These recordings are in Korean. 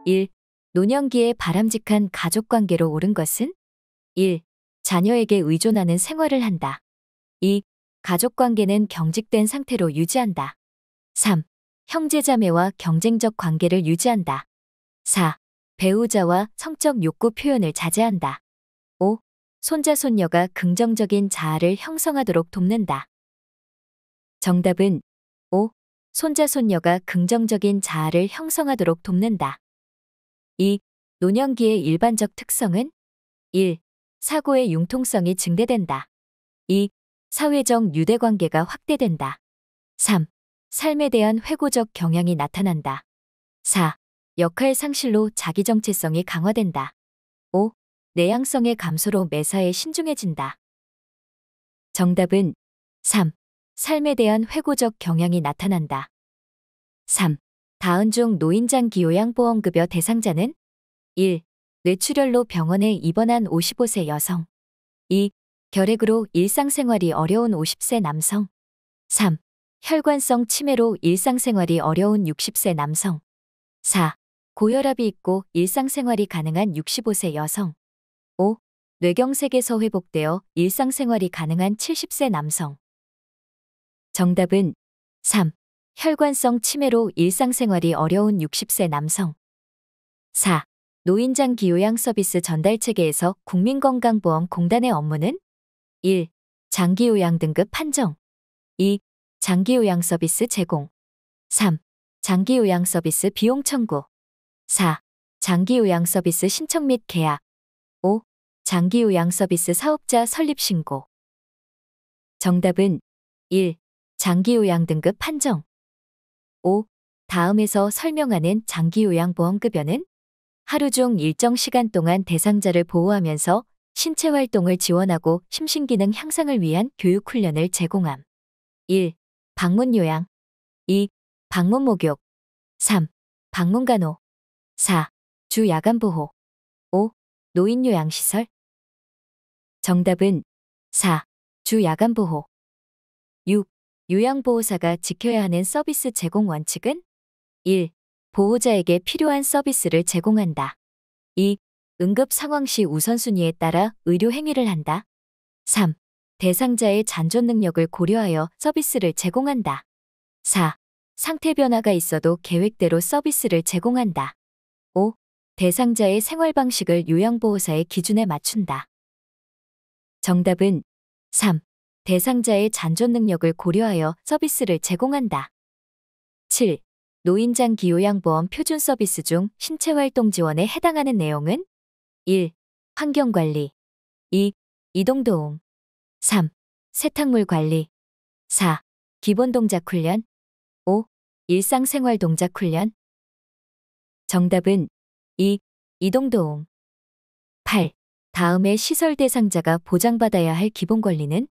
1. 노년기에 바람직한 가족관계로 옳은 것은? 1. 자녀에게 의존하는 생활을 한다. 2. 가족관계는 경직된 상태로 유지한다. 3. 형제자매와 경쟁적 관계를 유지한다. 4. 배우자와 성적 욕구 표현을 자제한다. 5. 손자손녀가 긍정적인 자아를 형성하도록 돕는다. 정답은 5. 손자손녀가 긍정적인 자아를 형성하도록 돕는다. 2. 노년기의 일반적 특성은? 1. 사고의 융통성이 증대된다. 2. 사회적 유대관계가 확대된다. 3. 삶에 대한 회고적 경향이 나타난다. 4. 역할 상실로 자기 정체성이 강화된다. 5. 내향성의 감소로 매사에 신중해진다. 정답은 3. 삶에 대한 회고적 경향이 나타난다. 3. 다음 중 노인장기 요양보험급여 대상자는? 1. 뇌출혈로 병원에 입원한 55세 여성. 2. 결핵으로 일상생활이 어려운 50세 남성. 3. 혈관성 치매로 일상생활이 어려운 60세 남성. 4. 고혈압이 있고 일상생활이 가능한 65세 여성. 5. 뇌경색에서 회복되어 일상생활이 가능한 70세 남성. 정답은 3. 혈관성 치매로 일상생활이 어려운 60세 남성. 4. 노인장기 요양 서비스 전달체계에서 국민건강보험공단의 업무는? 1. 장기요양 등급 판정. 2. 장기요양 서비스 제공. 3. 장기요양 서비스 비용 청구. 4. 장기요양 서비스 신청 및 계약. 5. 장기요양 서비스 사업자 설립 신고. 정답은 1. 장기요양 등급 판정. 5. 다음에서 설명하는 장기요양보험급여는? 하루 중 일정 시간 동안 대상자를 보호하면서 신체 활동을 지원하고 심신기능 향상을 위한 교육훈련을 제공함. 1. 방문요양. 2. 방문목욕. 3. 방문간호. 4. 주야간보호. 5. 노인요양시설. 정답은 4. 주야간보호. 6. 요양보호사가 지켜야 하는 서비스 제공 원칙은? 1. 보호자에게 필요한 서비스를 제공한다. 2. 응급 상황 시 우선순위에 따라 의료 행위를 한다. 3. 대상자의 잔존 능력을 고려하여 서비스를 제공한다. 4. 상태 변화가 있어도 계획대로 서비스를 제공한다. 5. 대상자의 생활 방식을 요양보호사의 기준에 맞춘다. 정답은 3. 대상자의 잔존 능력을 고려하여 서비스를 제공한다. 7. 노인장기 요양보험 표준 서비스 중 신체활동 지원에 해당하는 내용은? 1. 환경관리. 2. 이동도움. 3. 세탁물 관리. 4. 기본동작훈련. 5. 일상생활동작훈련. 정답은 2. 이동도움. 8. 다음의 시설 대상자가 보장받아야 할 기본 권리는?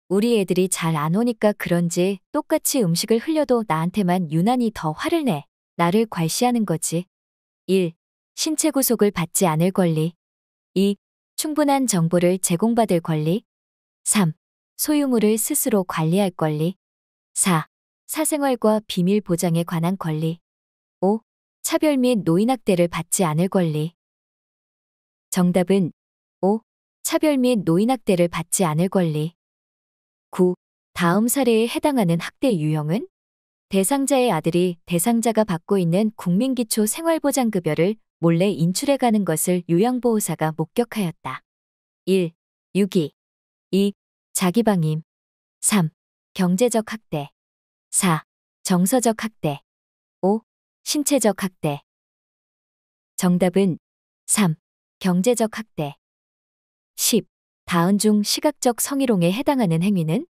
우리 애들이 잘 안 오니까 그런지 똑같이 음식을 흘려도 나한테만 유난히 더 화를 내. 나를 괄시하는 거지. 1. 신체 구속을 받지 않을 권리. 2. 충분한 정보를 제공받을 권리. 3. 소유물을 스스로 관리할 권리. 4. 사생활과 비밀 보장에 관한 권리. 5. 차별 및 노인학대를 받지 않을 권리. 정답은 5. 차별 및 노인학대를 받지 않을 권리. 9. 다음 사례에 해당하는 학대 유형은? 대상자의 아들이 대상자가 받고 있는 국민기초생활보장급여를 몰래 인출해가는 것을 요양보호사가 목격하였다. 1. 유기. 2. 자기방임. 3. 경제적 학대. 4. 정서적 학대. 5. 신체적 학대. 정답은 3. 경제적 학대. 10. 다음 중 시각적 성희롱에 해당하는 행위는?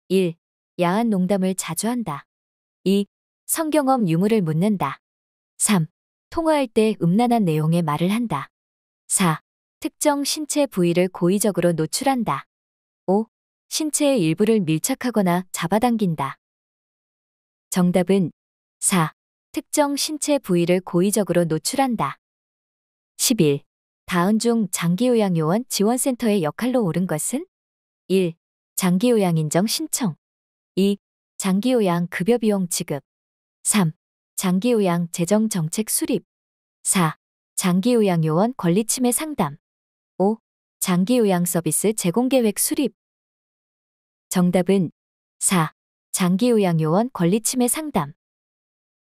1. 야한 농담을 자주 한다. 2. 성경험 유무를 묻는다. 3. 통화할 때 음란한 내용의 말을 한다. 4. 특정 신체 부위를 고의적으로 노출한다. 5. 신체의 일부를 밀착하거나 잡아당긴다. 정답은 4. 특정 신체 부위를 고의적으로 노출한다. 11. 다음 중 장기요양요원 지원센터의 역할로 옳은 것은? 1. 장기요양 인정 신청. 2. 장기요양 급여비용 지급. 3. 장기요양 재정정책 수립. 4. 장기요양요원 권리침해 상담. 5. 장기요양 서비스 제공 계획 수립. 정답은 4. 장기요양요원 권리침해 상담.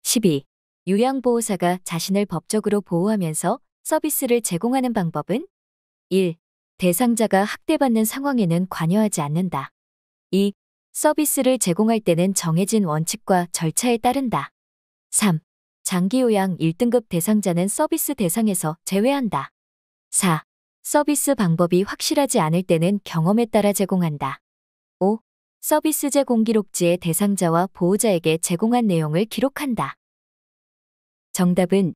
12. 요양보호사가 자신을 법적으로 보호하면서 서비스를 제공하는 방법은 1. 대상자가 학대받는 상황에는 관여하지 않는다. 2. 서비스를 제공할 때는 정해진 원칙과 절차에 따른다. 3. 장기요양 1등급 대상자는 서비스 대상에서 제외한다. 4. 서비스 방법이 확실하지 않을 때는 경험에 따라 제공한다. 5. 서비스 제공 기록지에 대상자와 보호자에게 제공한 내용을 기록한다. 정답은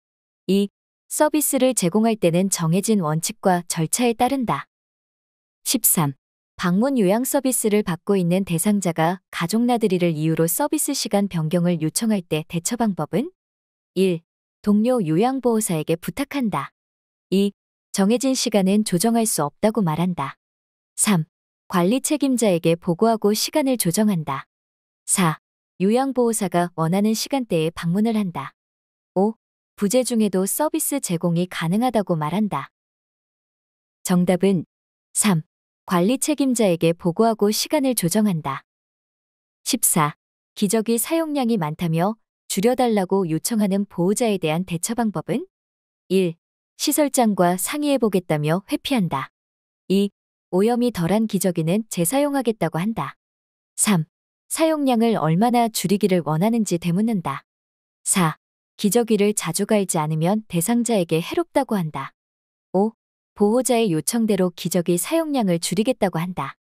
2. 서비스를 제공할 때는 정해진 원칙과 절차에 따른다. 13. 방문 요양 서비스를 받고 있는 대상자가 가족 나들이를 이유로 서비스 시간 변경을 요청할 때 대처 방법은 1. 동료 요양보호사에게 부탁한다. 2. 정해진 시간은 조정할 수 없다고 말한다. 3. 관리 책임자에게 보고하고 시간을 조정한다. 4. 요양보호사가 원하는 시간대에 방문을 한다. 5. 부재 중에도 서비스 제공이 가능하다고 말한다. 정답은 3. 관리 책임자에게 보고하고 시간을 조정한다. 14. 기저귀 사용량이 많다며 줄여달라고 요청하는 보호자에 대한 대처 방법은 1. 시설장과 상의해보겠다며 회피한다. 2. 오염이 덜한 기저귀는 재사용하겠다고 한다. 3. 사용량을 얼마나 줄이기를 원하는지 되묻는다. 4. 기저귀를 자주 갈지 않으면 대상자에게 해롭다고 한다. 5. 보호자의 요청대로 기저귀 사용량을 줄이겠다고 한다.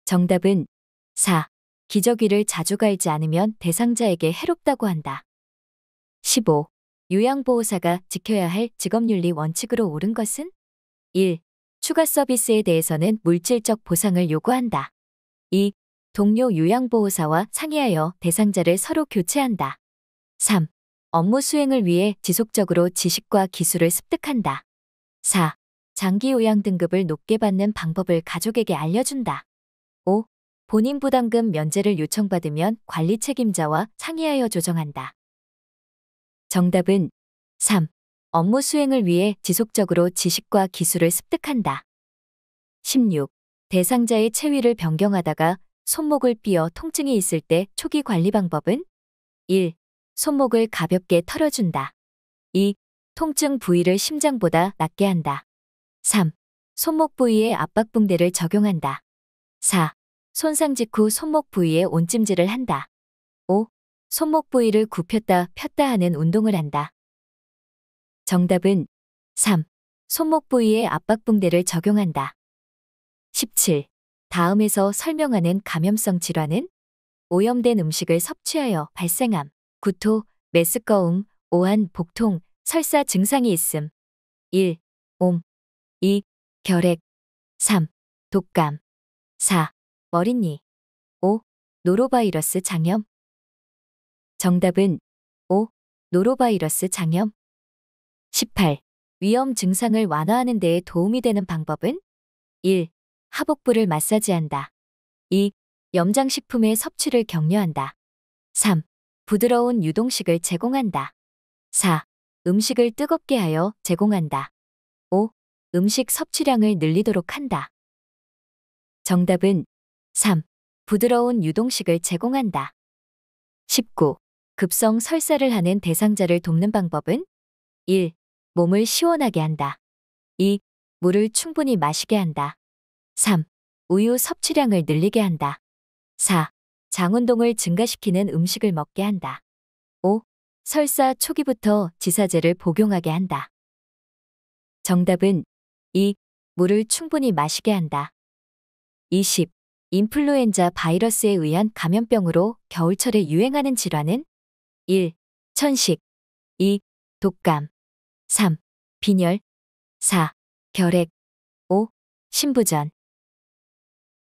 정답은 4. 기저귀를 자주 갈지 않으면 대상자에게 해롭다고 한다. 15. 요양보호사가 지켜야 할 직업윤리 원칙으로 옳은 것은 1. 추가 서비스에 대해서는 물질적 보상을 요구한다. 2. 동료 요양보호사와 상의하여 대상자를 서로 교체한다. 3. 업무 수행을 위해 지속적으로 지식과 기술을 습득한다. 4. 장기요양 등급을 높게 받는 방법을 가족에게 알려준다. 5. 본인 부담금 면제를 요청받으면 관리 책임자와 상의하여 조정한다. 정답은 3. 업무 수행을 위해 지속적으로 지식과 기술을 습득한다. 16. 대상자의 체위를 변경하다가 손목을 삐어 통증이 있을 때 초기 관리 방법은 1. 손목을 가볍게 털어준다. 2. 통증 부위를 심장보다 낮게 한다. 3. 손목 부위에 압박붕대를 적용한다. 4. 손상 직후 손목 부위에 온찜질을 한다. 5. 손목 부위를 굽혔다 폈다 하는 운동을 한다. 정답은 3. 손목 부위에 압박붕대를 적용한다. 17. 다음에서 설명하는 감염성 질환은 오염된 음식을 섭취하여 발생함, 구토, 메스꺼움, 오한, 복통, 설사 증상이 있음. 1. 옴. 2. 결핵. 3. 독감. 4. 머릿니. 5. 노로바이러스 장염. 정답은 5. 노로바이러스 장염. 18. 위험 증상을 완화하는 데에 도움이 되는 방법은 1. 하복부를 마사지한다. 2. 염장식품의 섭취를 격려한다. 3. 부드러운 유동식을 제공한다. 4. 음식을 뜨겁게 하여 제공한다. 5. 음식 섭취량을 늘리도록 한다. 정답은 3. 부드러운 유동식을 제공한다. 19. 급성 설사를 하는 대상자를 돕는 방법은 1. 몸을 시원하게 한다. 2. 물을 충분히 마시게 한다. 3. 우유 섭취량을 늘리게 한다. 4. 장운동을 증가시키는 음식을 먹게 한다. 5. 설사 초기부터 지사제를 복용하게 한다. 정답은 2. 물을 충분히 마시게 한다. 20. 인플루엔자 바이러스에 의한 감염병으로 겨울철에 유행하는 질환은 1. 천식. 2. 독감. 3. 빈혈. 4. 결핵. 5. 신부전.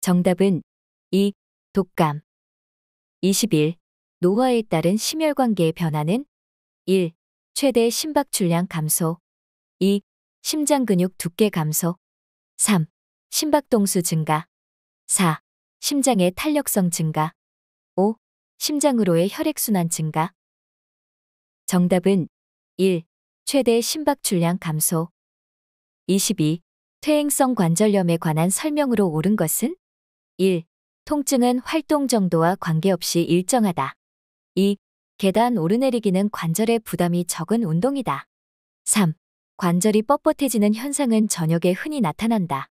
정답은 2. 독감. 21. 노화에 따른 심혈관계의 변화는 1. 최대 심박 출량 감소. 2. 심장 근육 두께 감소. 3. 심박동수 증가. 4. 심장의 탄력성 증가. 5. 심장으로의 혈액순환 증가. 정답은 1. 최대 심박 출량 감소. 22. 퇴행성 관절염에 관한 설명으로 옳은 것은 1. 통증은 활동 정도와 관계없이 일정하다. 2. 계단 오르내리기는 관절의 부담이 적은 운동이다. 3. 관절이 뻣뻣해지는 현상은 저녁에 흔히 나타난다.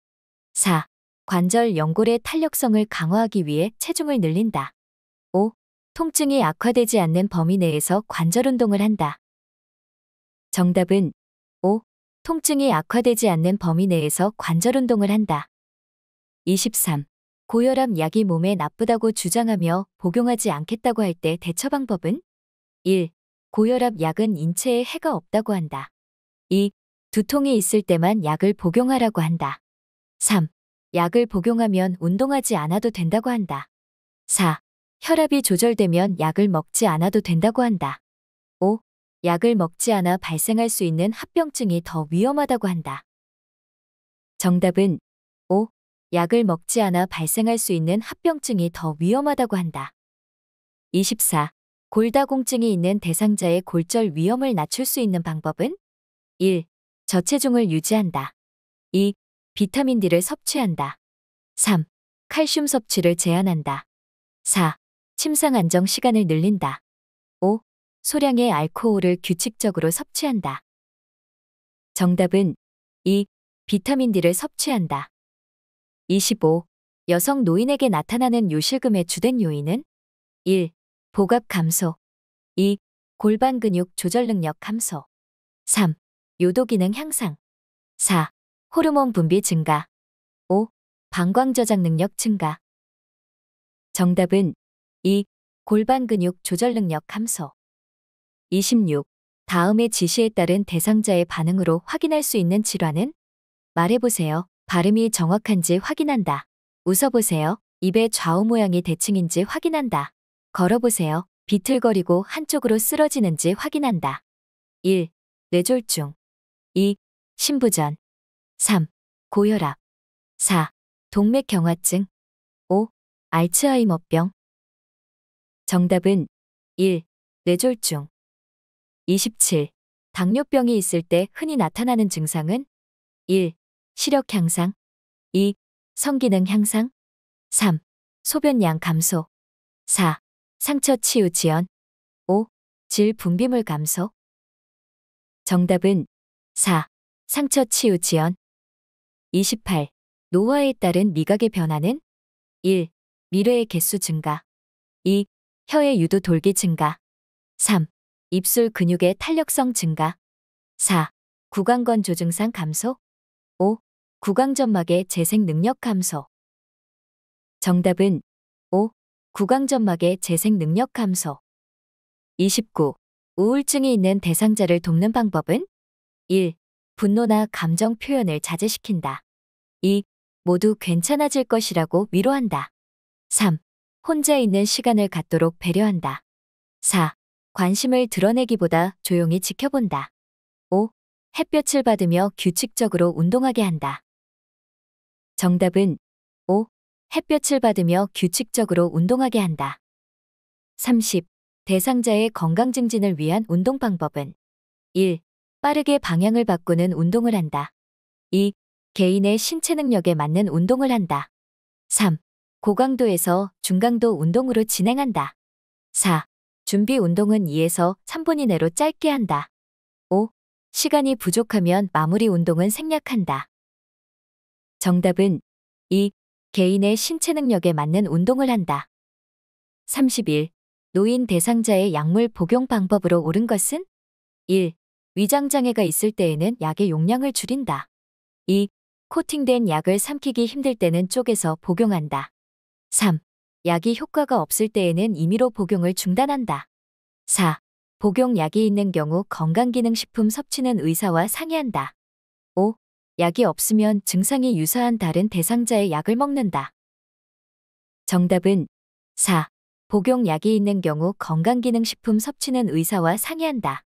4. 관절 연골의 탄력성을 강화하기 위해 체중을 늘린다. 5. 통증이 악화되지 않는 범위 내에서 관절 운동을 한다. 정답은 5. 통증이 악화되지 않는 범위 내에서 관절 운동을 한다. 23. 고혈압 약이 몸에 나쁘다고 주장하며 복용하지 않겠다고 할 때 대처 방법은 1. 고혈압 약은 인체에 해가 없다고 한다. 2. 두통이 있을 때만 약을 복용하라고 한다. 3. 약을 복용하면 운동하지 않아도 된다고 한다. 4. 혈압이 조절되면 약을 먹지 않아도 된다고 한다. 5. 약을 먹지 않아 발생할 수 있는 합병증이 더 위험하다고 한다. 정답은 5. 약을 먹지 않아 발생할 수 있는 합병증이 더 위험하다고 한다. 24. 골다공증이 있는 대상자의 골절 위험을 낮출 수 있는 방법은 1. 저체중을 유지한다. 2. 비타민 D를 섭취한다. 3. 칼슘 섭취를 제한한다. 4. 침상 안정 시간을 늘린다. 5. 소량의 알코올을 규칙적으로 섭취한다. 정답은 2. 비타민 D를 섭취한다. 25. 여성 노인에게 나타나는 요실금의 주된 요인은 1. 복압 감소. 2. 골반 근육 조절 능력 감소. 3. 요도 기능 향상. 4. 호르몬 분비 증가. 5. 방광 저장 능력 증가. 정답은 2. 골반 근육 조절 능력 감소. 26. 다음의 지시에 따른 대상자의 반응으로 확인할 수 있는 질환은 말해보세요. 발음이 정확한지 확인한다. 웃어보세요. 입의 좌우 모양이 대칭인지 확인한다. 걸어보세요. 비틀거리고 한쪽으로 쓰러지는지 확인한다. 1. 뇌졸중. 2. 신부전. 3. 고혈압. 4. 동맥경화증. 5. 알츠하이머병. 정답은 1. 뇌졸중. 27. 당뇨병이 있을 때 흔히 나타나는 증상은 1. 시력 향상. 2. 성기능 향상. 3. 소변량 감소. 4. 상처 치유 지연. 5. 질 분비물 감소. 정답은 4. 상처 치유 지연. 28. 노화에 따른 미각의 변화는 1. 미뢰의 개수 증가. 2. 혀의 유두 돌기 증가. 3. 입술 근육의 탄력성 증가. 4. 구강건조 증상 감소. 5. 구강점막의 재생 능력 감소. 정답은 5. 구강점막의 재생 능력 감소. 29. 우울증이 있는 대상자를 돕는 방법은 1. 분노나 감정 표현을 자제시킨다. 2. 모두 괜찮아질 것이라고 위로한다. 3. 혼자 있는 시간을 갖도록 배려한다. 4. 관심을 드러내기보다 조용히 지켜본다. 5. 햇볕을 받으며 규칙적으로 운동하게 한다. 정답은 5. 햇볕을 받으며 규칙적으로 운동하게 한다. 30. 대상자의 건강 증진을 위한 운동 방법은 1. 빠르게 방향을 바꾸는 운동을 한다. 2. 개인의 신체 능력에 맞는 운동을 한다. 3. 고강도에서 중강도 운동으로 진행한다. 4. 준비 운동은 2에서 3분 이내로 짧게 한다. 5. 시간이 부족하면 마무리 운동은 생략한다. 정답은 2. 개인의 신체 능력에 맞는 운동을 한다. 31. 노인 대상자의 약물 복용 방법으로 옳은 것은 1. 위장장애가 있을 때에는 약의 용량을 줄인다. 2. 코팅된 약을 삼키기 힘들 때는 쪼개서 복용한다. 3. 약이 효과가 없을 때에는 임의로 복용을 중단한다. 4. 복용약이 있는 경우 건강기능식품 섭취는 의사와 상의한다. 5. 약이 없으면 증상이 유사한 다른 대상자의 약을 먹는다. 정답은 4. 복용약이 있는 경우 건강기능식품 섭취는 의사와 상의한다.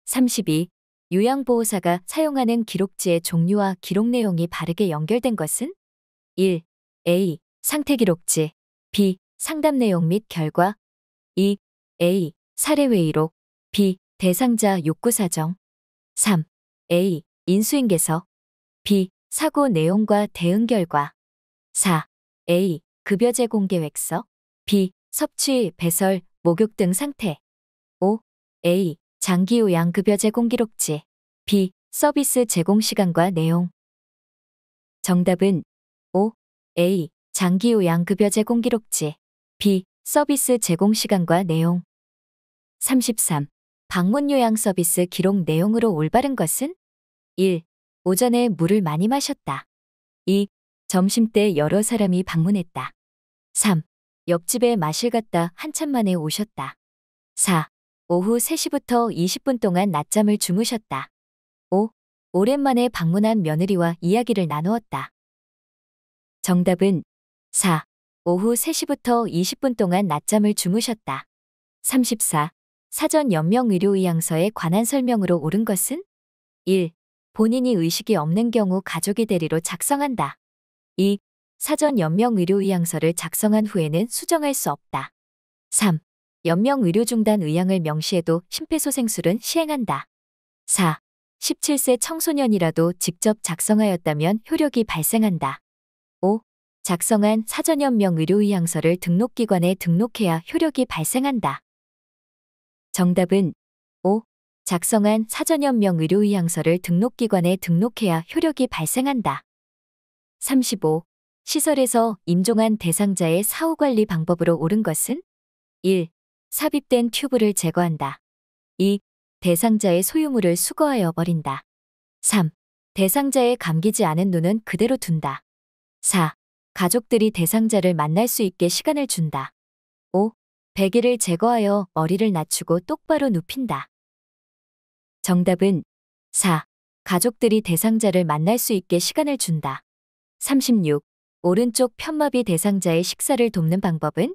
32. 요양보호사가 사용하는 기록지의 종류와 기록 내용이 바르게 연결된 것은 1. A. 상태기록지. B. 상담 내용 및 결과. 2. A. 사례회의록. B. 대상자 욕구사정. 3. A. 인수인계서. B. 사고 내용과 대응 결과. 4. A. 급여제 공계획서. B. 섭취, 배설, 목욕 등 상태. 5. A. 장기요양급여 제공 기록지. B. 서비스 제공 시간과 내용. 정답은 5. A. 장기요양급여 제공 기록지. B. 서비스 제공 시간과 내용. 33. 방문 요양 서비스 기록 내용으로 올바른 것은? 1. 오전에 물을 많이 마셨다. 2. 점심때 여러 사람이 방문했다. 3. 옆집에 마실 갔다 한참 만에 오셨다. 4. 오후 3시부터 20분 동안 낮잠을 주무셨다. 5. 오랜만에 방문한 며느리와 이야기를 나누었다. 정답은 4. 오후 3시부터 20분 동안 낮잠을 주무셨다. 34. 사전 연명의료의향서에 관한 설명으로 옳은 것은? 1. 본인이 의식이 없는 경우 가족이 대리로 작성한다. 2. 사전 연명의료의향서를 작성한 후에는 수정할 수 없다. 3. 연명의료중단 의향을 명시해도 심폐소생술은 시행한다. 4. 17세 청소년이라도 직접 작성하였다면 효력이 발생한다. 5. 작성한 사전연명의료의향서를 등록기관에 등록해야 효력이 발생한다. 정답은 5. 작성한 사전연명의료의향서를 등록기관에 등록해야 효력이 발생한다. 35. 시설에서 임종한 대상자의 사후관리 방법으로 옳은 것은? 1. 삽입된 튜브를 제거한다. 2. 대상자의 소유물을 수거하여 버린다. 3. 대상자의 감기지 않은 눈은 그대로 둔다. 4. 가족들이 대상자를 만날 수 있게 시간을 준다. 5. 베개를 제거하여 머리를 낮추고 똑바로 눕힌다. 정답은 4. 가족들이 대상자를 만날 수 있게 시간을 준다. 36. 오른쪽 편마비 대상자의 식사를 돕는 방법은?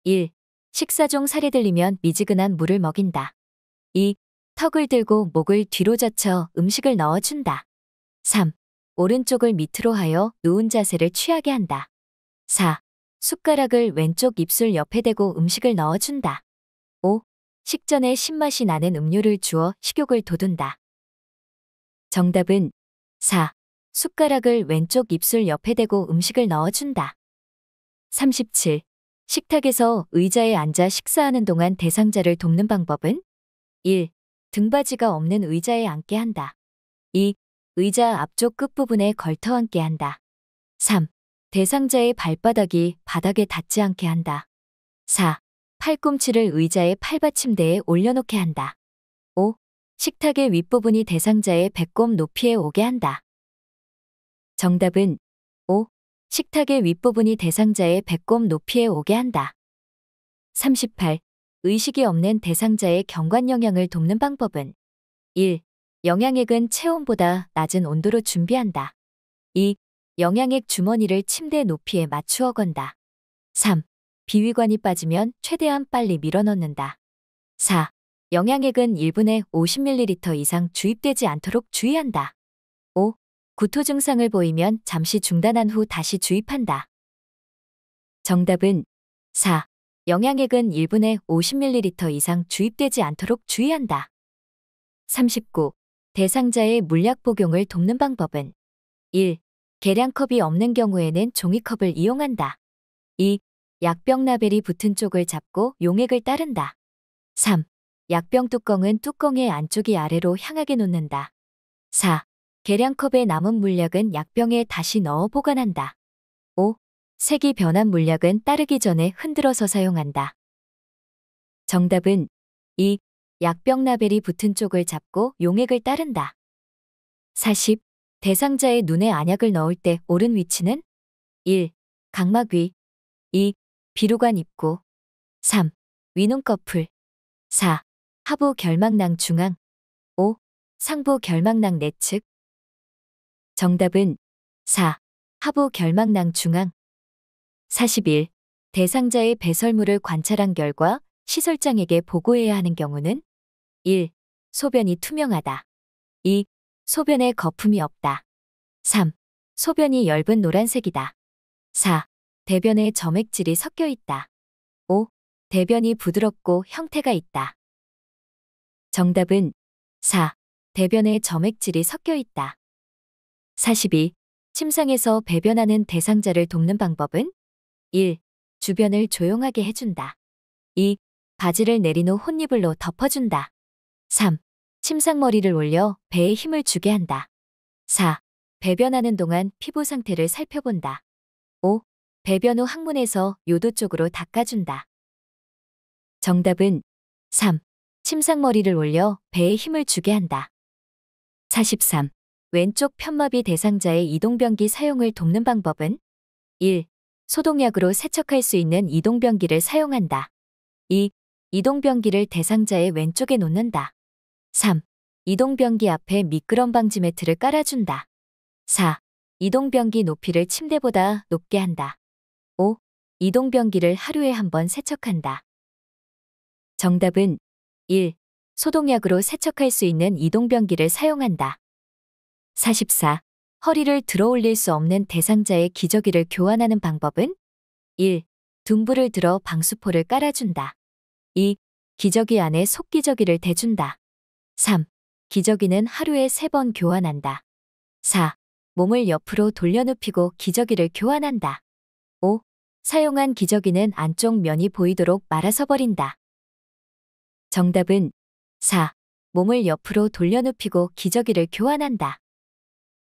1. 식사 중 살이 들리면 미지근한 물을 먹인다. 2. 턱을 들고 목을 뒤로 젖혀 음식을 넣어준다. 3. 오른쪽을 밑으로 하여 누운 자세를 취하게 한다. 4. 숟가락을 왼쪽 입술 옆에 대고 음식을 넣어준다. 5. 식전에 신맛이 나는 음료를 주어 식욕을 돋운다. 정답은 4. 숟가락을 왼쪽 입술 옆에 대고 음식을 넣어준다. 37. 식탁에서 의자에 앉아 식사하는 동안 대상자를 돕는 방법은? 1. 등받이가 없는 의자에 앉게 한다. 2. 의자 앞쪽 끝부분에 걸터 앉게 한다. 3. 대상자의 발바닥이 바닥에 닿지 않게 한다. 4. 팔꿈치를 의자의 팔받침대에 올려놓게 한다. 5. 식탁의 윗부분이 대상자의 배꼽 높이에 오게 한다. 정답은 5. 식탁의 윗부분이 대상자의 배꼽 높이에 오게 한다. 38. 의식이 없는 대상자의 경관 영양을 돕는 방법은? 1. 영양액은 체온보다 낮은 온도로 준비한다. 2. 영양액 주머니를 침대 높이에 맞추어 건다. 3. 비위관이 빠지면 최대한 빨리 밀어넣는다. 4. 영양액은 1분에 50ml 이상 주입되지 않도록 주의한다. 5. 구토 증상을 보이면 잠시 중단한 후 다시 주입한다. 정답은 4. 영양액은 1분에 50ml 이상 주입되지 않도록 주의한다. 39. 대상자의 물약 복용을 돕는 방법은? 1. 계량컵이 없는 경우에는 종이컵을 이용한다. 2. 약병 라벨이 붙은 쪽을 잡고 용액을 따른다. 3. 약병 뚜껑은 뚜껑의 안쪽이 아래로 향하게 놓는다. 4. 계량컵에 남은 물약은 약병에 다시 넣어 보관한다. 5. 색이 변한 물약은 따르기 전에 흔들어서 사용한다. 정답은 2. 약병 라벨이 붙은 쪽을 잡고 용액을 따른다. 40. 대상자의 눈에 안약을 넣을 때 옳은 위치는? 1. 각막 위. 2. 비루관 입구. 3. 위눈꺼풀. 4. 하부 결막낭 중앙. 5. 상부 결막낭 내측. 정답은 4. 하부 결막낭 중앙. 41. 대상자의 배설물을 관찰한 결과 시설장에게 보고해야 하는 경우는? 1. 소변이 투명하다. 2. 소변에 거품이 없다. 3. 소변이 엷은 노란색이다. 4. 대변에 점액질이 섞여 있다. 5. 대변이 부드럽고 형태가 있다. 정답은 4. 대변에 점액질이 섞여 있다. 42. 침상에서 배변하는 대상자를 돕는 방법은 1. 주변을 조용하게 해준다. 2. 바지를 내린 후 혼이불로 덮어준다. 3. 침상머리를 올려 배에 힘을 주게 한다. 4. 배변하는 동안 피부 상태를 살펴본다. 5. 배변 후 항문에서 요도 쪽으로 닦아준다. 정답은 3. 침상머리를 올려 배에 힘을 주게 한다. 43. 왼쪽 편마비 대상자의 이동변기 사용을 돕는 방법은 1. 소독약으로 세척할 수 있는 이동변기를 사용한다. 2. 이동변기를 대상자의 왼쪽에 놓는다. 3. 이동변기 앞에 미끄럼 방지 매트를 깔아준다. 4. 이동변기 높이를 침대보다 높게 한다. 5. 이동변기를 하루에 한 번 세척한다. 정답은 1. 소독약으로 세척할 수 있는 이동변기를 사용한다. 44. 허리를 들어 올릴 수 없는 대상자의 기저귀를 교환하는 방법은 1. 둔부를 들어 방수포를 깔아준다. 2. 기저귀 안에 속기저귀를 대준다. 3. 기저귀는 하루에 3번 교환한다. 4. 몸을 옆으로 돌려눕히고 기저귀를 교환한다. 5. 사용한 기저귀는 안쪽 면이 보이도록 말아서 버린다. 정답은 4. 몸을 옆으로 돌려눕히고 기저귀를 교환한다.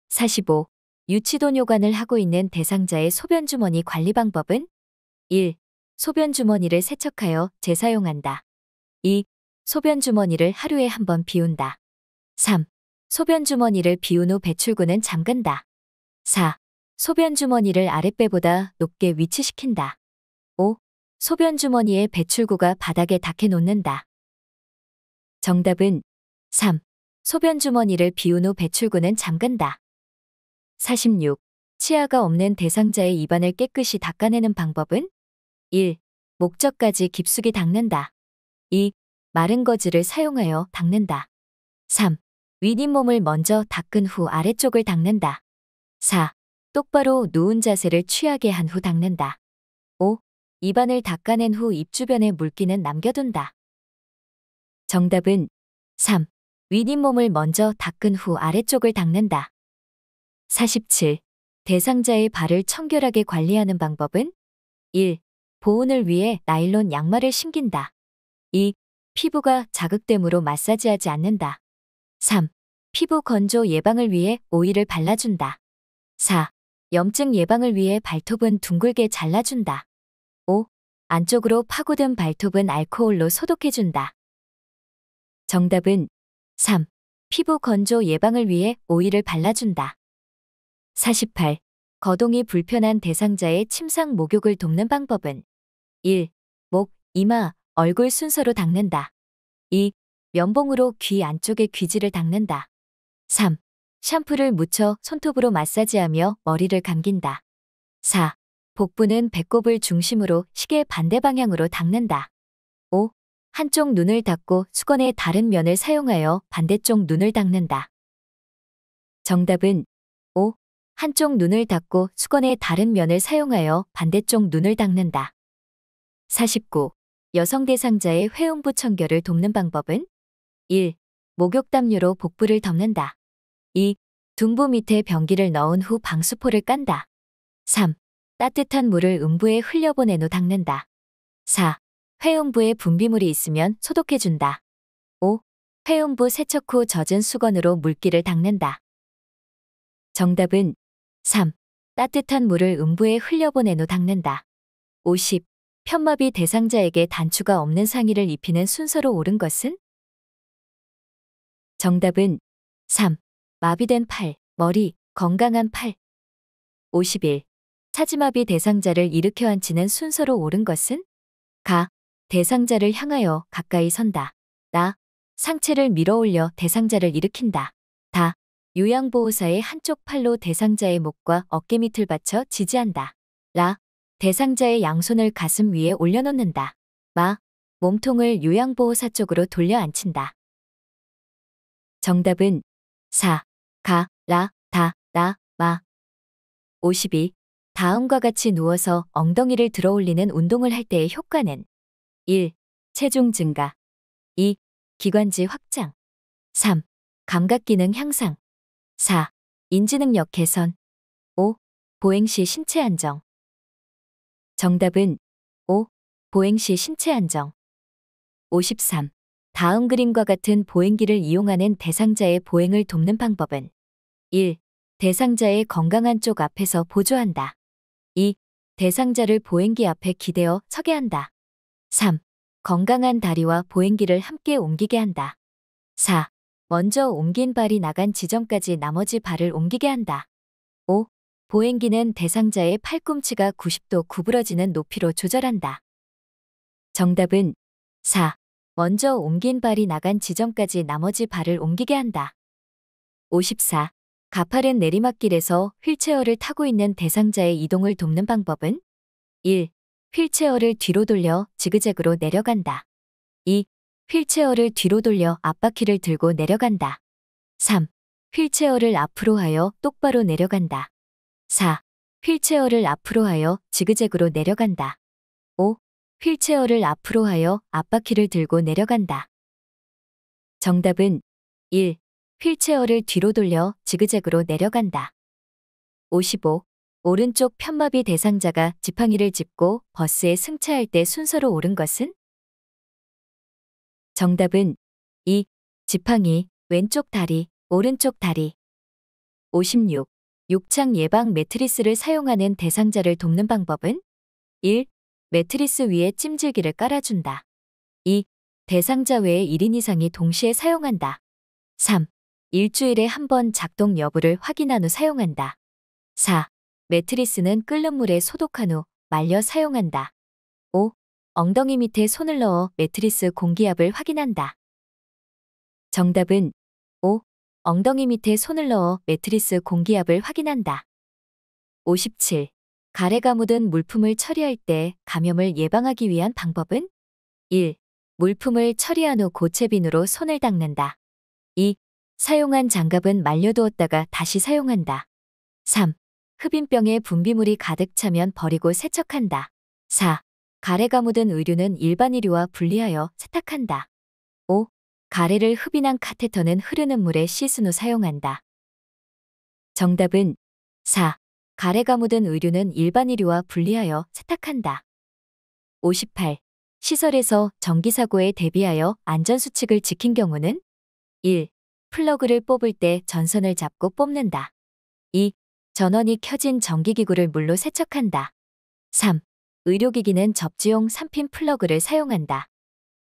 45. 유치도뇨관을 하고 있는 대상자의 소변주머니 관리 방법은 1. 소변주머니를 세척하여 재사용한다. 2. 소변주머니를 하루에 한 번 비운다. 3. 소변주머니를 비운 후 배출구는 잠근다. 4. 소변주머니를 아랫배보다 높게 위치시킨다. 5. 소변주머니의 배출구가 바닥에 닿게 놓는다. 정답은 3. 소변주머니를 비운 후 배출구는 잠근다. 46. 치아가 없는 대상자의 입안을 깨끗이 닦아내는 방법은 1. 목젖까지 깊숙이 닦는다. 2. 마른 거즈를 사용하여 닦는다. 3. 윗잇몸을 먼저 닦은 후 아래쪽을 닦는다. 4. 똑바로 누운 자세를 취하게 한 후 닦는다. 5. 입안을 닦아낸 후 입 주변에 물기는 남겨둔다. 정답은 3. 윗잇몸을 먼저 닦은 후 아래쪽을 닦는다. 47. 대상자의 발을 청결하게 관리하는 방법은 1. 보온을 위해 나일론 양말을 신긴다. 2. 피부가 자극됨으로 마사지하지 않는다. 3. 피부 건조 예방을 위해 오일을 발라준다. 4. 염증 예방을 위해 발톱은 둥글게 잘라준다. 5. 안쪽으로 파고든 발톱은 알코올로 소독해준다. 정답은 3. 피부 건조 예방을 위해 오일을 발라준다. 48. 거동이 불편한 대상자의 침상 목욕을 돕는 방법은 1. 목, 이마, 얼굴 순서로 닦는다. 2. 면봉으로 귀 안쪽의 귀지를 닦는다. 3. 샴푸를 묻혀 손톱으로 마사지하며 머리를 감긴다. 4. 복부는 배꼽을 중심으로 시계 반대 방향으로 닦는다. 5. 한쪽 눈을 닫고 수건의 다른 면을 사용하여 반대쪽 눈을 닦는다. 정답은 5. 한쪽 눈을 닫고 수건의 다른 면을 사용하여 반대쪽 눈을 닦는다. 49. 여성 대상자의 회음부 청결을 돕는 방법은 1. 목욕담요로 복부를 덮는다. 2. 둔부 밑에 변기를 넣은 후 방수포를 깐다. 3. 따뜻한 물을 음부에 흘려보낸 후 닦는다. 4. 회음부에 분비물이 있으면 소독해준다. 5. 회음부 세척 후 젖은 수건으로 물기를 닦는다. 정답은 3. 따뜻한 물을 음부에 흘려보낸 후 닦는다. 50. 편마비 대상자에게 단추가 없는 상의를 입히는 순서로 옳은 것은? 정답은 3. 마비된 팔, 머리, 건강한 팔. 51. 사지마비 대상자를 일으켜 앉히는 순서로 옳은 것은? 가. 대상자를 향하여 가까이 선다. 나. 상체를 밀어 올려 대상자를 일으킨다. 다. 요양보호사의 한쪽 팔로 대상자의 목과 어깨 밑을 받쳐 지지한다. 라. 대상자의 양손을 가슴 위에 올려놓는다. 마. 몸통을 요양보호사 쪽으로 돌려 앉힌다. 정답은 4. 가, 라, 다, 나, 마. 52. 다음과 같이 누워서 엉덩이를 들어 올리는 운동을 할 때의 효과는 1. 체중 증가 2. 기관지 확장 3. 감각기능 향상. 4. 인지능력 개선. 5. 보행 시 신체 안정. 정답은 5. 보행 시 신체 안정. 53. 다음 그림과 같은 보행기를 이용하는 대상자의 보행을 돕는 방법은 1. 대상자의 건강한 쪽 앞에서 보조한다. 2. 대상자를 보행기 앞에 기대어 서게 한다. 3. 건강한 다리와 보행기를 함께 옮기게 한다. 4. 먼저 옮긴 발이 나간 지점까지 나머지 발을 옮기게 한다. 5. 보행기는 대상자의 팔꿈치가 90도 구부러지는 높이로 조절한다. 정답은 4. 먼저 옮긴 발이 나간 지점까지 나머지 발을 옮기게 한다. 54. 가파른 내리막길에서 휠체어를 타고 있는 대상자의 이동을 돕는 방법은 1. 휠체어를 뒤로 돌려 지그재그로 내려간다. 2. 휠체어를 뒤로 돌려 앞바퀴를 들고 내려간다. 3. 휠체어를 앞으로 하여 똑바로 내려간다. 4. 휠체어를 앞으로 하여 지그재그로 내려간다. 5. 휠체어를 앞으로 하여 앞바퀴를 들고 내려간다. 정답은 1. 휠체어를 뒤로 돌려 지그재그로 내려간다. 55. 오른쪽 편마비 대상자가 지팡이를 짚고 버스에 승차할 때 순서로 옳은 것은? 정답은 2. 지팡이, 왼쪽 다리, 오른쪽 다리. 56. 욕창 예방 매트리스를 사용하는 대상자를 돕는 방법은? 1. 매트리스 위에 찜질기를 깔아준다. 2. 대상자 외에 1인 이상이 동시에 사용한다. 3. 일주일에 한 번 작동 여부를 확인한 후 사용한다. 4. 매트리스는 끓는 물에 소독한 후 말려 사용한다. 5. 엉덩이 밑에 손을 넣어 매트리스 공기압을 확인한다. 정답은 5. 엉덩이 밑에 손을 넣어 매트리스 공기압을 확인한다. 57. 가래가 묻은 물품을 처리할 때 감염을 예방하기 위한 방법은? 1. 물품을 처리한 후 고체비누로 손을 닦는다. 2. 사용한 장갑은 말려두었다가 다시 사용한다. 3. 흡인병에 분비물이 가득 차면 버리고 세척한다. 4. 가래가 묻은 의류는 일반 의류와 분리하여 세탁한다. 5. 가래를 흡인한 카테터는 흐르는 물에 씻은 후 사용한다. 정답은 4. 가래가 묻은 의류는 일반 의류와 분리하여 세탁한다. 58. 시설에서 전기사고에 대비하여 안전수칙을 지킨 경우는? 1. 플러그를 뽑을 때 전선을 잡고 뽑는다. 2. 전원이 켜진 전기기구를 물로 세척한다. 3. 의료기기는 접지용 3핀 플러그를 사용한다.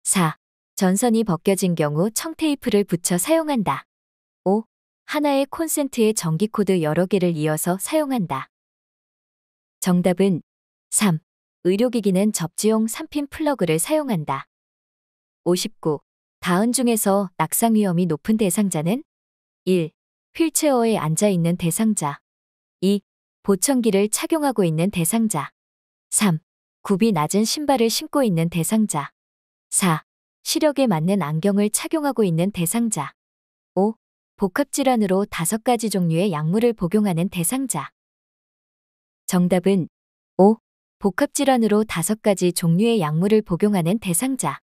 4. 전선이 벗겨진 경우 청테이프를 붙여 사용한다. 5. 하나의 콘센트에 전기코드 여러 개를 이어서 사용한다. 정답은 3. 의료기기는 접지용 3핀 플러그를 사용한다. 59. 다음 중에서 낙상 위험이 높은 대상자는? 1. 휠체어에 앉아있는 대상자. 2. 보청기를 착용하고 있는 대상자. 3. 굽이 낮은 신발을 신고 있는 대상자. 4. 시력에 맞는 안경을 착용하고 있는 대상자. 5. 복합질환으로 5가지 종류의 약물을 복용하는 대상자. 정답은 5. 복합질환으로 5가지 종류의 약물을 복용하는 대상자.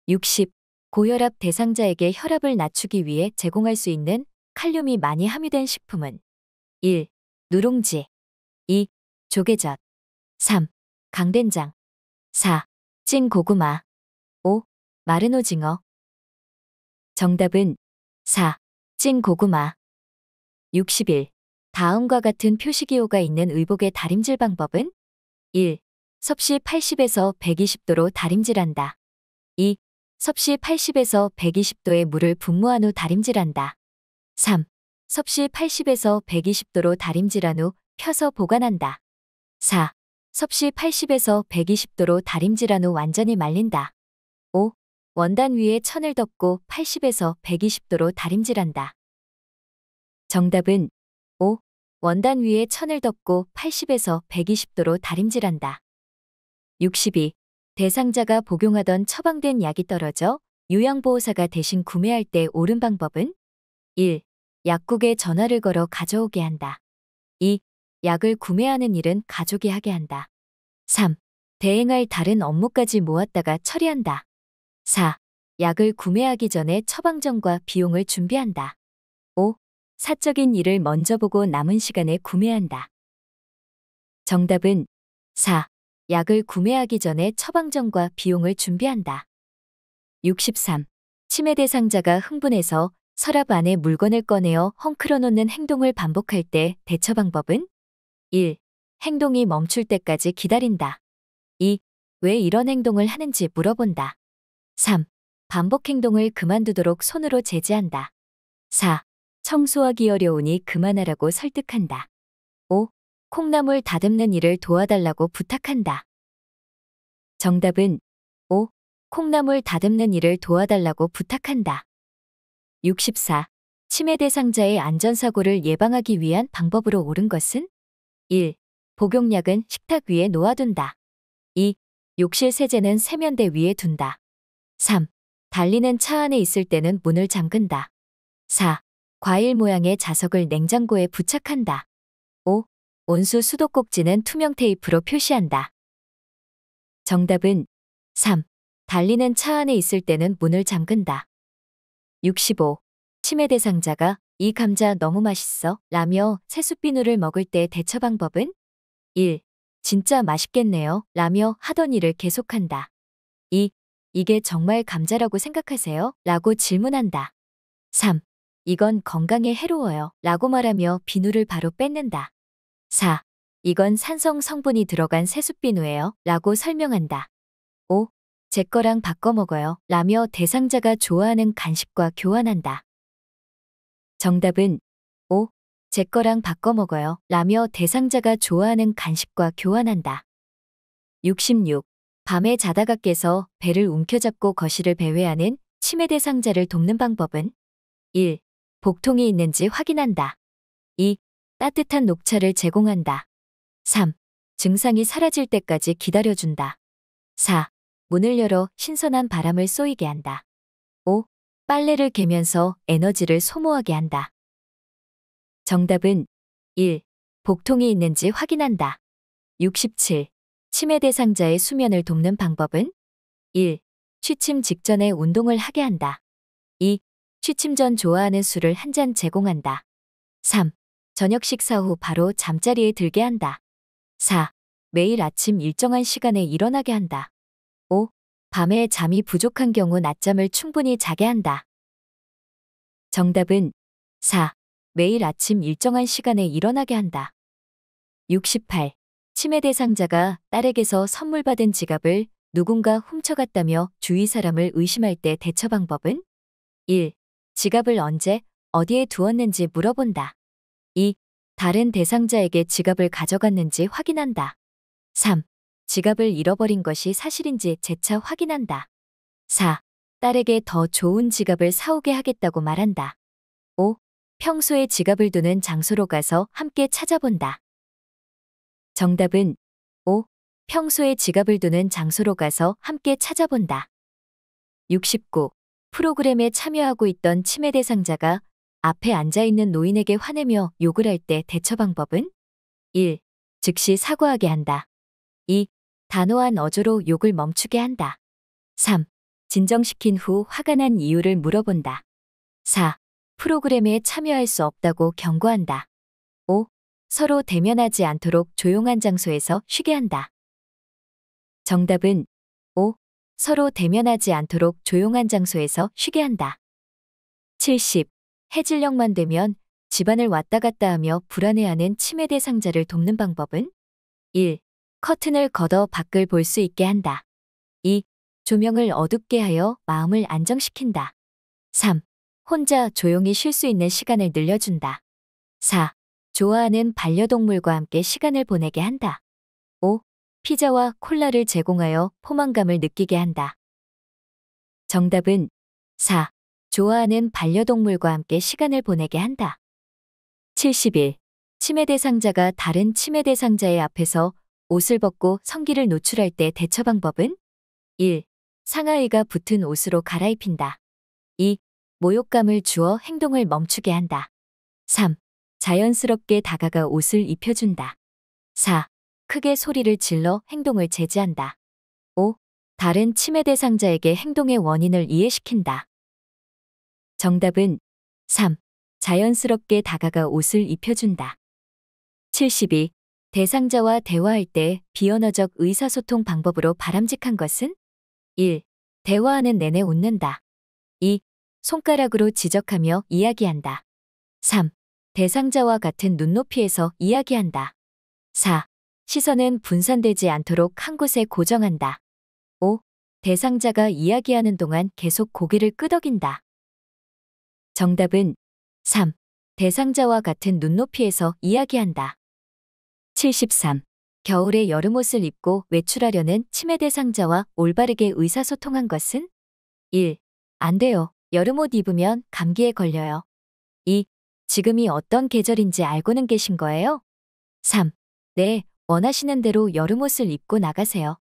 60. 고혈압 대상자에게 혈압을 낮추기 위해 제공할 수 있는 칼륨이 많이 함유된 식품은? 1. 누룽지. 2. 조개젓. 3. 강된장. 4. 찐 고구마. 5. 마른 오징어. 정답은 4. 찐 고구마. 61. 다음과 같은 표시기호가 있는 의복의 다림질 방법은? 1. 섭씨 80에서 120도로 다림질한다. 2. 섭씨 80에서 120도의 물을 분무한 후 다림질한다. 3. 섭씨 80에서 120도로 다림질한 후 펴서 보관한다. 4. 섭씨 80에서 120도로 다림질한 후 완전히 말린다. 5. 원단 위에 천을 덮고 80에서 120도로 다림질한다. 정답은 5. 원단 위에 천을 덮고 80에서 120도로 다림질한다. 62. 대상자가 복용하던 처방된 약이 떨어져 요양보호사가 대신 구매할 때 옳은 방법은? 1. 약국에 전화를 걸어 가져오게 한다. 2. 약을 구매하는 일은 가족이 하게 한다. 3. 대행할 다른 업무까지 모았다가 처리한다. 4. 약을 구매하기 전에 처방전과 비용을 준비한다. 5. 사적인 일을 먼저 보고 남은 시간에 구매한다. 정답은 4. 약을 구매하기 전에 처방전과 비용을 준비한다. 63. 치매 대상자가 흥분해서 서랍 안에 물건을 꺼내어 헝클어 놓는 행동을 반복할 때 대처 방법은? 1. 행동이 멈출 때까지 기다린다. 2. 왜 이런 행동을 하는지 물어본다. 3. 반복 행동을 그만두도록 손으로 제지한다. 4. 청소하기 어려우니 그만하라고 설득한다. 5. 콩나물 다듬는 일을 도와달라고 부탁한다. 정답은 5. 콩나물 다듬는 일을 도와달라고 부탁한다. 64. 치매 대상자의 안전사고를 예방하기 위한 방법으로 옳은 것은? 1. 복용약은 식탁 위에 놓아둔다. 2. 욕실 세제는 세면대 위에 둔다. 3. 달리는 차 안에 있을 때는 문을 잠근다. 4. 과일 모양의 자석을 냉장고에 부착한다. 5. 온수 수도꼭지는 투명 테이프로 표시한다. 정답은 3. 달리는 차 안에 있을 때는 문을 잠근다. 65. 치매 대상자가 이 감자 너무 맛있어 라며 새순비누를 먹을 때 대처 방법은? 1. 진짜 맛있겠네요 라며 하던 일을 계속한다. 2. 이게 정말 감자라고 생각하세요? 라고 질문한다. 3. 이건 건강에 해로워요 라고 말하며 비누를 바로 뺏는다. 4. 이건 산성 성분이 들어간 새순비누예요 라고 설명한다. 5. 제 거랑 바꿔 먹어요 라며 대상자가 좋아하는 간식과 교환한다. 정답은 5. 제 거랑 바꿔 먹어요 라며 대상자가 좋아하는 간식과 교환한다. 66. 밤에 자다가 깨서 배를 움켜잡고 거실을 배회하는 치매 대상자를 돕는 방법은? 1. 복통이 있는지 확인한다. 2. 따뜻한 녹차를 제공한다. 3. 증상이 사라질 때까지 기다려준다. 4. 문을 열어 신선한 바람을 쏘이게 한다. 5. 빨래를 개면서 에너지를 소모하게 한다. 정답은 1. 복통이 있는지 확인한다. 67. 치매 대상자의 수면을 돕는 방법은? 1. 취침 직전에 운동을 하게 한다. 2. 취침 전 좋아하는 술을 한 잔 제공한다. 3. 저녁 식사 후 바로 잠자리에 들게 한다. 4. 매일 아침 일정한 시간에 일어나게 한다. 5. 밤에 잠이 부족한 경우 낮잠을 충분히 자게 한다. 정답은 4. 매일 아침 일정한 시간에 일어나게 한다. 68. 치매 대상자가 딸에게서 선물 받은 지갑을 누군가 훔쳐갔다며 주위 사람을 의심할 때 대처 방법은? 1. 지갑을 언제, 어디에 두었는지 물어본다. 2. 다른 대상자에게 지갑을 가져갔는지 확인한다. 3. 지갑을 잃어버린 것이 사실인지 재차 확인한다. 4. 딸에게 더 좋은 지갑을 사오게 하겠다고 말한다. 5. 평소에 지갑을 두는 장소로 가서 함께 찾아본다. 정답은 5. 평소에 지갑을 두는 장소로 가서 함께 찾아본다. 69. 프로그램에 참여하고 있던 치매 대상자가 앞에 앉아있는 노인에게 화내며 욕을 할 때 대처 방법은? 1. 즉시 사과하게 한다. 2. 단호한 어조로 욕을 멈추게 한다. 3. 진정시킨 후 화가 난 이유를 물어본다. 4. 프로그램에 참여할 수 없다고 경고한다. 5. 서로 대면하지 않도록 조용한 장소에서 쉬게 한다. 정답은 5. 서로 대면하지 않도록 조용한 장소에서 쉬게 한다. 70. 해질녘만 되면 집안을 왔다 갔다 하며 불안해하는 치매 대상자를 돕는 방법은? 1. 커튼을 걷어 밖을 볼 수 있게 한다. 2. 조명을 어둡게 하여 마음을 안정시킨다. 3. 혼자 조용히 쉴 수 있는 시간을 늘려준다. 4. 좋아하는 반려동물과 함께 시간을 보내게 한다. 5. 피자와 콜라를 제공하여 포만감을 느끼게 한다. 정답은 4. 좋아하는 반려동물과 함께 시간을 보내게 한다. 71. 치매 대상자가 다른 치매 대상자의 앞에서 옷을 벗고 성기를 노출할 때 대처 방법은? 1. 상하의가 붙은 옷으로 갈아입힌다. 2. 모욕감을 주어 행동을 멈추게 한다. 3. 자연스럽게 다가가 옷을 입혀준다. 4. 크게 소리를 질러 행동을 제지한다. 5. 다른 치매 대상자에게 행동의 원인을 이해시킨다. 정답은 3. 자연스럽게 다가가 옷을 입혀준다. 72. 대상자와 대화할 때 비언어적 의사소통 방법으로 바람직한 것은? 1. 대화하는 내내 웃는다. 2. 손가락으로 지적하며 이야기한다. 3. 대상자와 같은 눈높이에서 이야기한다. 4. 시선은 분산되지 않도록 한 곳에 고정한다. 5. 대상자가 이야기하는 동안 계속 고개를 끄덕인다. 정답은 3. 대상자와 같은 눈높이에서 이야기한다. 73. 겨울에 여름옷을 입고 외출하려는 치매 대상자와 올바르게 의사소통한 것은? 1. 안 돼요. 여름옷 입으면 감기에 걸려요. 2. 지금이 어떤 계절인지 알고는 계신 거예요? 3. 네, 원하시는 대로 여름옷을 입고 나가세요.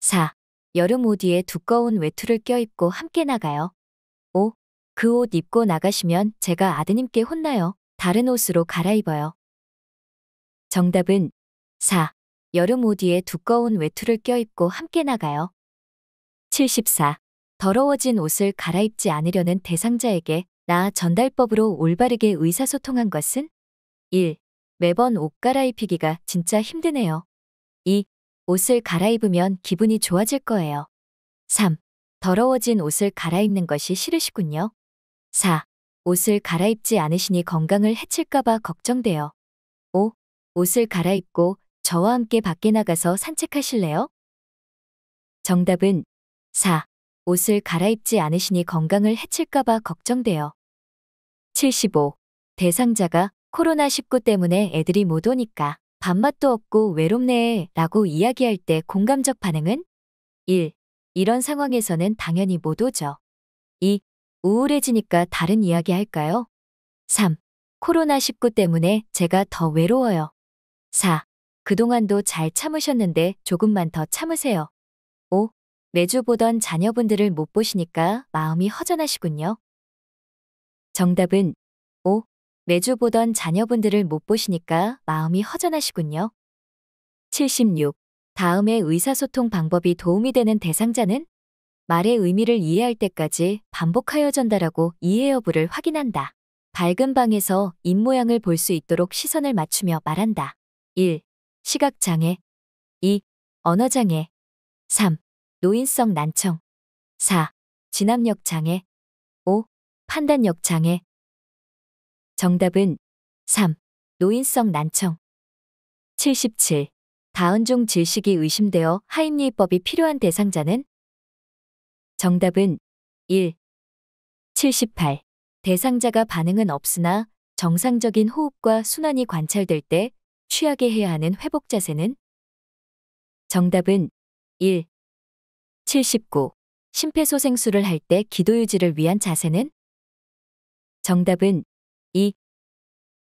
4. 여름옷 위에 두꺼운 외투를 껴입고 함께 나가요. 5. 그 옷 입고 나가시면 제가 아드님께 혼나요. 다른 옷으로 갈아입어요. 정답은 4. 여름옷 위에 두꺼운 외투를 껴입고 함께 나가요. 74. 더러워진 옷을 갈아입지 않으려는 대상자에게 나 전달법으로 올바르게 의사소통한 것은? 1. 매번 옷 갈아입히기가 진짜 힘드네요. 2. 옷을 갈아입으면 기분이 좋아질 거예요. 3. 더러워진 옷을 갈아입는 것이 싫으시군요. 4. 옷을 갈아입지 않으시니 건강을 해칠까봐 걱정돼요. 5. 옷을 갈아입고 저와 함께 밖에 나가서 산책하실래요? 정답은 4. 옷을 갈아입지 않으시니 건강을 해칠까봐 걱정돼요. 75. 대상자가 코로나19 때문에 애들이 못 오니까 밥맛도 없고 외롭네 라고 이야기할 때 공감적 반응은? 1. 이런 상황에서는 당연히 못 오죠. 2. 우울해지니까 다른 이야기 할까요? 3. 코로나19 때문에 제가 더 외로워요. 4. 그동안도 잘 참으셨는데 조금만 더 참으세요. 5. 매주 보던 자녀분들을 못 보시니까 마음이 허전하시군요. 정답은 5. 매주 보던 자녀분들을 못 보시니까 마음이 허전하시군요. 76. 다음의 의사소통 방법이 도움이 되는 대상자는? 말의 의미를 이해할 때까지 반복하여 전달하고 이해 여부를 확인한다. 밝은 방에서 입모양을 볼 수 있도록 시선을 맞추며 말한다. 1. 시각장애. 2. 언어장애. 3. 노인성 난청. 4. 진압력 장애. 5. 판단력 장애. 정답은 3. 노인성 난청. 77. 다은종 질식이 의심되어 하임리법이 필요한 대상자는? 정답은 1. 78. 대상자가 반응은 없으나 정상적인 호흡과 순환이 관찰될 때 취하게 해야 하는 회복 자세는? 정답은 1. 79. 심폐소생술을 할 때 기도 유지를 위한 자세는? 정답은 2.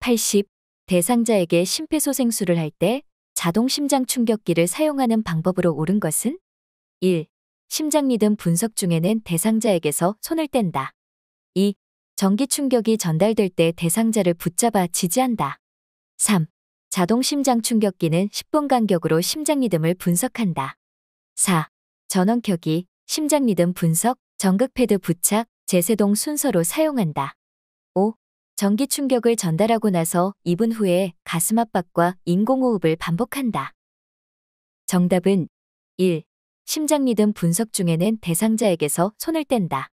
80. 대상자에게 심폐소생술을 할 때 자동 심장 충격기를 사용하는 방법으로 옳은 것은? 1. 심장 리듬 분석 중에는 대상자에게서 손을 뗀다. 2. 전기 충격이 전달될 때 대상자를 붙잡아 지지한다. 3. 자동 심장 충격기는 10분 간격으로 심장 리듬을 분석한다. 4. 전원 켜기, 심장 리듬 분석, 전극 패드 부착, 제세동 순서로 사용한다. 5. 전기 충격을 전달하고 나서 2분 후에 가슴 압박과 인공호흡을 반복한다. 정답은 1. 심장 리듬 분석 중에는 대상자에게서 손을 뗀다.